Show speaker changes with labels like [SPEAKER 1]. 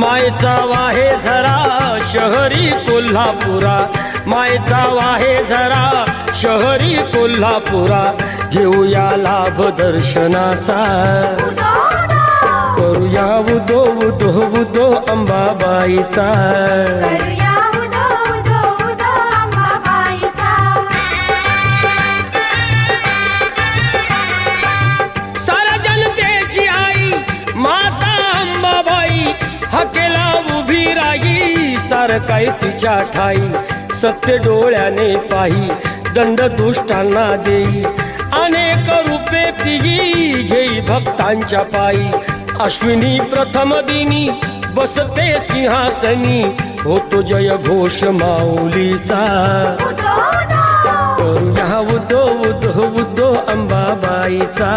[SPEAKER 1] मायचा वाहे झरा शहरी कोल्हापुरा, मायचा वाहे झरा शहरी कोल्हापुरा, घेऊया लाभ दर्शनाचा, करूया उदो उदो उदो अंबाबाईचा, साऱ्या जनतेची आई माता अंबाबाई, हकेला उभी राही सारकाय तिच्या ठाई, सत्य डोळ्याने पाही दंड दुष्टांना देई, अनेक रूपे तिही घेई भक्तांच्या पायी, अश्विनी प्रथम दिनी बसते सिंहासनी, होतो जय घोष माऊलीचा, करूया उदो उदो उदो अंबाबाईचा.